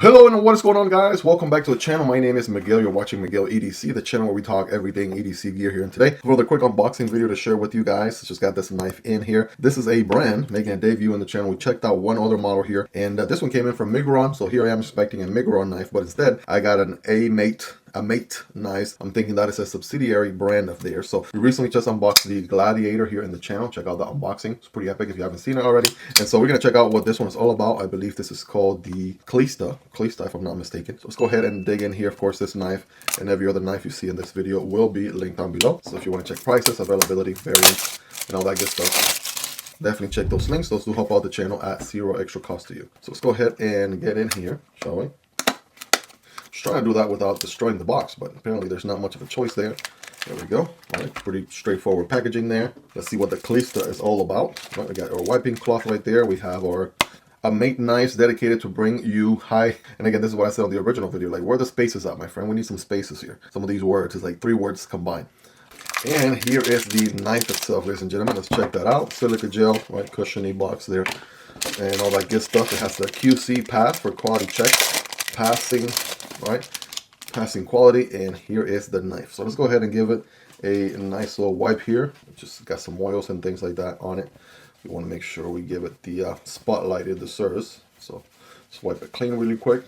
Hello and what is going on, guys? Welcome back to the channel. My name is Miguel. You're watching Miguel EDC, the channel where we talk everything EDC gear here. And today, for the quick unboxing video to share with you guys, just got this knife in here. This is a brand making a debut in the channel. We checked out one other model here, and this one came in from Micron. So here I am expecting a Micron knife, but instead I got an Ameight knife. I'm thinking that is a subsidiary brand of theirs. So we recently just unboxed the Gladiator here in the channel. Check out the unboxing. It's pretty epic if you haven't seen it already. And so we're gonna check out what this one is all about. I believe this is called the Klysta if I'm not mistaken. So let's go ahead and dig in here. Of course, this knife and every other knife you see in this video will be linked down below. So if you want to check prices, availability, variants, and all that good stuff, definitely check those links. Those do help out the channel at zero extra cost to you. So let's go ahead and get in here, shall we? Just trying to do that without destroying the box, but apparently there's not much of a choice there. There we go. All right, pretty straightforward packaging there. Let's see what the Klysta is all about. All right, we got our wiping cloth right there. We have our Ameight knives dedicated to bring you high. And again, this is what I said on the original video. Like, where are the spaces at, my friend? We need some spaces here. Some of these words is like 3 words combined. And here is the knife itself, ladies and gentlemen. Let's check that out. Silica gel, right? Cushiony box there, and all that good stuff. It has the QC pass for quality check, passing, right? Passing quality. And here is the knife. So let's go ahead and give it a nice little wipe here. Just got some oils and things like that on it. We want to make sure we give it the spotlight it deserves. So just wipe it clean really quick.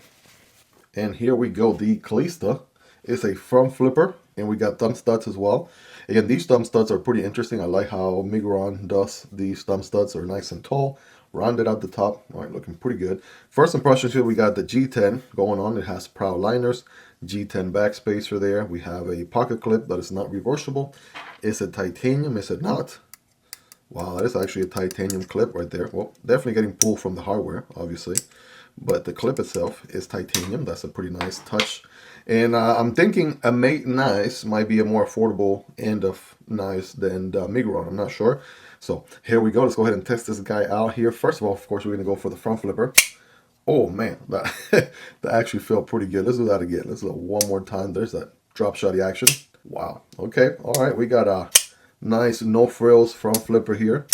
And here we go. The Klysta is a front flipper, and we got thumb studs as well. Again, these thumb studs are pretty interesting. I like how Micron does these thumb studs. They're nice and tall, rounded at the top. All right, looking pretty good. First impressions here, we got the G10 going on. It has proud liners, G10 backspacer there. We have a pocket clip that is not reversible. Is it titanium? Is it not? Wow, that is actually a titanium clip right there. Well, definitely getting pulled from the hardware, obviously. But the clip itself is titanium. That's a pretty nice touch. And I'm thinking Ameight knives might be a more affordable end of knives than Micron. I'm not sure. So here we go. Let's go ahead and test this guy out here. First of all, of course, we're going to go for the front flipper. Oh, man, that, that actually felt pretty good. Let's do that again. Let's do it one more time. There's that drop shotty action. Wow. Okay. All right. We got a nice no frills front flipper here,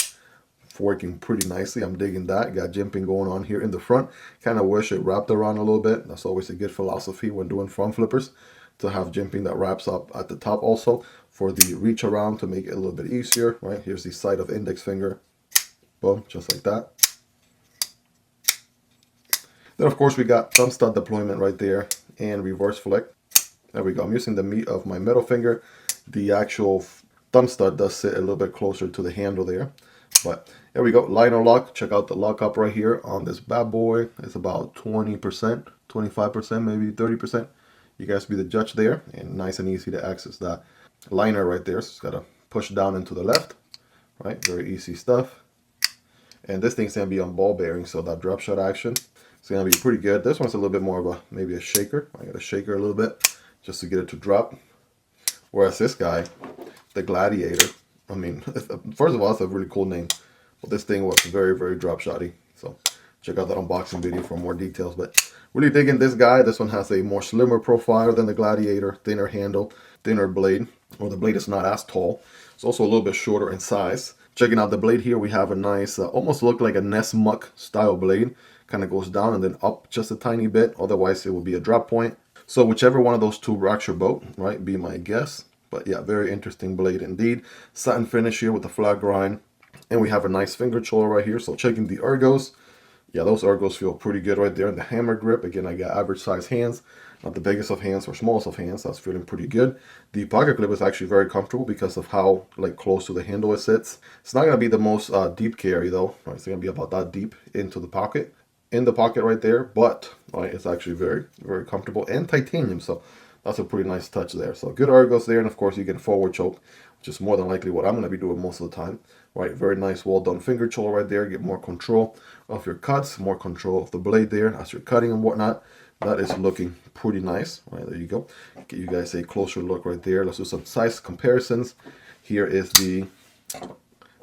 working pretty nicely. I'm digging that. Got jimping going on here in the front. Kind of wish it wrapped around a little bit. That's always a good philosophy when doing front flippers, to have jimping that wraps up at the top also for the reach around to make it a little bit easier. Right, here's the side of the index finger. Boom, just like that. Then of course we got thumb stud deployment right there and reverse flick. There we go. I'm using the meat of my middle finger. The actual thumb stud does sit a little bit closer to the handle there. But there we go. Liner lock. Check out the lockup right here on this bad boy. It's about 20%, 25%, maybe 30%. You guys be the judge there. And nice and easy to access that liner right there. So it's got to push down into the left. Right? Very easy stuff. And this thing's going to be on ball bearing, so that drop shot action is going to be pretty good. This one's a little bit more of a, maybe a shaker. I got to shake her a little bit just to get it to drop. Whereas this guy, the Gladiator, I mean, first of all, it's a really cool name. But this thing was very, very drop shotty. So check out that unboxing video for more details. But really digging this guy. This one has a more slimmer profile than the Gladiator. Thinner handle, thinner blade. Well, the blade is not as tall. It's also a little bit shorter in size. Checking out the blade here, we have a nice, almost look like a Nest Muck style blade. Kind of goes down and then up just a tiny bit. Otherwise, it will be a drop point. So whichever one of those two rocks your boat, right, be my guess. But yeah, very interesting blade indeed. Satin finish here with the flat grind. And we have a nice finger choil right here. So checking the ergos. Yeah, those ergos feel pretty good right there. And the hammer grip, again, I got average size hands. Not the biggest of hands or smallest of hands. That's feeling pretty good. The pocket clip is actually very comfortable because of how like close to the handle it sits. It's not going to be the most deep carry though. Right, it's going to be about that deep into the pocket. In the pocket right there. But right, it's actually very, very comfortable. And titanium. So that's a pretty nice touch there. So good ergos there. And of course you get a forward choke, which is more than likely what I'm going to be doing most of the time. Right, very nice, well done finger choil right there. Get more control of your cuts, more control of the blade there as you're cutting and whatnot. That is looking pretty nice. Right, there you go. Get you guys a closer look right there. Let's do some size comparisons. Here is the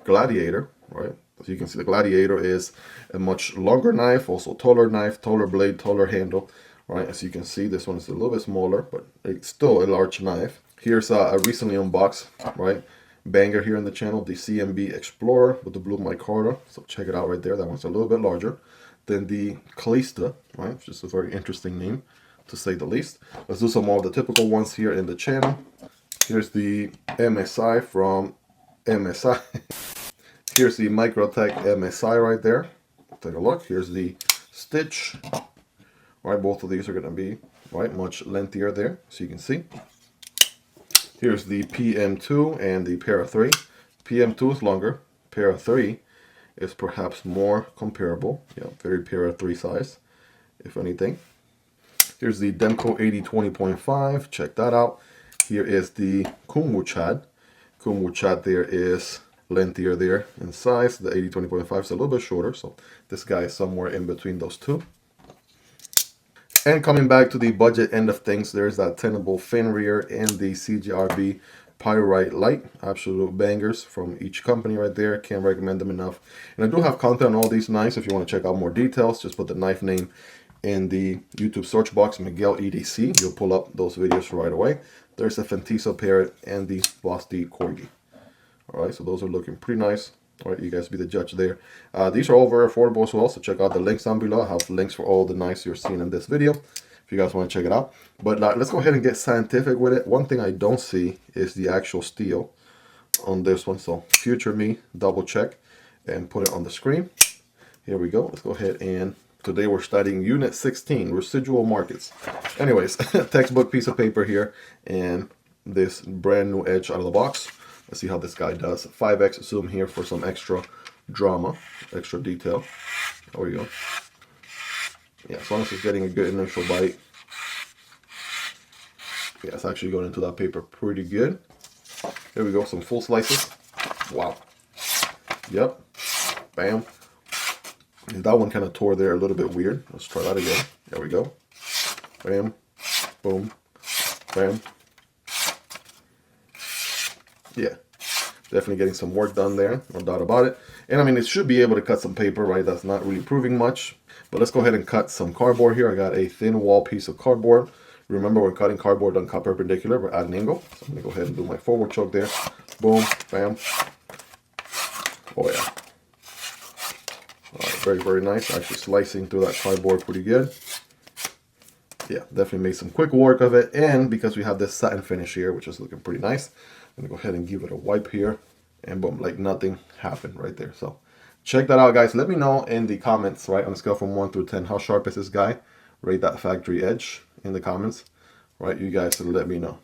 Gladiator. Right, as you can see, the Gladiator is a much longer knife, also taller knife, taller blade, taller handle. Right, as you can see, this one is a little bit smaller, but it's still a large knife. Here's a recently unboxed, right, banger here in the channel, the CMB Explorer with the blue micarta. So check it out right there. That one's a little bit larger. Then the Klysta, right? Which is a very interesting name, to say the least. Let's do some more of the typical ones here in the channel. Here's the MSI from MSI. Here's the Microtech MSI right there. Take a look. Here's the Stitch. Right, both of these are going to be much lengthier there, so you can see. Here's the PM2 and the Para 3. PM2 is longer. Para 3 is perhaps more comparable. Yeah, very Para 3 size, if anything. Here's the Demko AD 20.5. Check that out. Here is the Kunwu Chad. Kunwu Chad there is lengthier there in size. The AD 20.5 is a little bit shorter, so this guy is somewhere in between those two. And coming back to the budget end of things, there's that Tenable Fenrir and the CJRB Pyrite Light. Absolute bangers from each company right there. Can't recommend them enough. And I do have content on all these knives. If you want to check out more details, just put the knife name in the YouTube search box, Miguel EDC. You'll pull up those videos right away. There's the Fintiso Parrot and the Vosteed Corgi. All right, so those are looking pretty nice. All right, you guys be the judge there. These are all very affordable as well, so check out the links down below. I have links for all the knives you're seeing in this video if you guys want to check it out. But let's go ahead and get scientific with it. One thing I don't see is the actual steel on this one, so future me, double check and put it on the screen. Here we go. Let's go ahead and today we're studying Unit 16, Residual Markets. Anyways, textbook piece of paper here and this brand new edge out of the box. Let's see how this guy does. 5x zoom here for some extra drama, extra detail. There we go. Yeah, as long as it's getting a good initial bite. Yeah, it's actually going into that paper pretty good. There we go, some full slices. Wow. Yep. Bam. And that one kind of tore there a little bit weird. Let's try that again. There we go. Bam. Boom. Bam. Yeah, definitely getting some work done there, no doubt about it. And I mean, it should be able to cut some paper, right? That's not really proving much. But let's go ahead and cut some cardboard here. I got a thin wall piece of cardboard. Remember, we're cutting cardboard, don't cut perpendicular, we're at an angle. So I'm gonna go ahead and do my forward choke there. Boom, bam. Oh yeah. All right, very, very nice. Actually slicing through that cardboard pretty good. Yeah, definitely made some quick work of it. And because we have this satin finish here, which is looking pretty nice, I'm gonna go ahead and give it a wipe here, and boom, like nothing happened right there. So check that out, guys. Let me know in the comments, right, on a scale from 1 through 10, how sharp is this guy? Rate that factory edge in the comments, right? You guys let me know.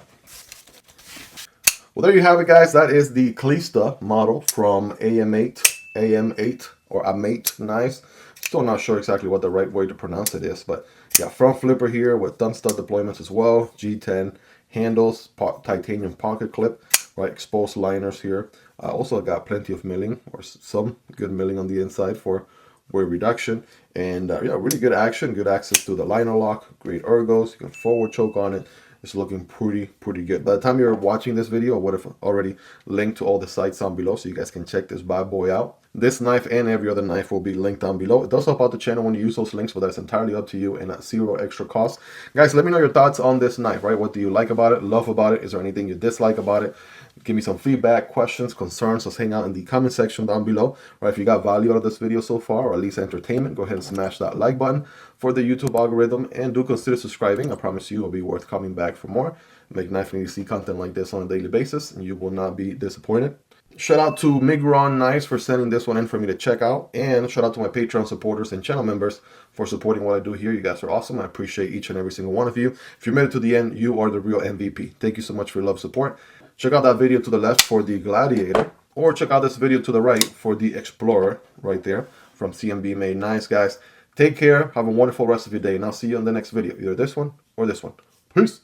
Well, there you have it, guys. That is the Klysta model from Ameight or Ameight knives. Still not sure exactly what the right way to pronounce it is, but yeah, front flipper here with thumb stud deployments as well. G10 handles, titanium pocket clip, right? Exposed liners here. Also got plenty of milling, or some good milling on the inside for weight reduction. And yeah, really good action, good access to the liner lock, great ergos. You can forward choke on it. It's looking pretty good. By the time you're watching this video, I would have already linked to all the sites down below, so you guys can check this bad boy out. This knife and every other knife will be linked down below. It does help out the channel when you use those links, but that's entirely up to you and at zero extra cost. Guys, let me know your thoughts on this knife, right? What do you like about it, love about it? Is there anything you dislike about it? Give me some feedback, questions, concerns. Let's hang out in the comment section down below. Right, if you got value out of this video so far, or at least entertainment, go ahead and smash that like button for the YouTube algorithm, and do consider subscribing. I promise you it'll be worth coming back for more. Make knife and EDC content like this on a daily basis, and you will not be disappointed. Shout out to Migron Knives for sending this one in for me to check out, and shout out to my Patreon supporters and channel members for supporting what I do here. You guys are awesome. I appreciate each and every single one of you. If you made it to the end, you are the real MVP. Thank you so much for your love, support. Check out that video to the left for the Gladiator, or check out this video to the right for the Explorer right there from CMB Made Knives, guys. Take care. Have a wonderful rest of your day, and I'll see you in the next video, either this one or this one. Peace.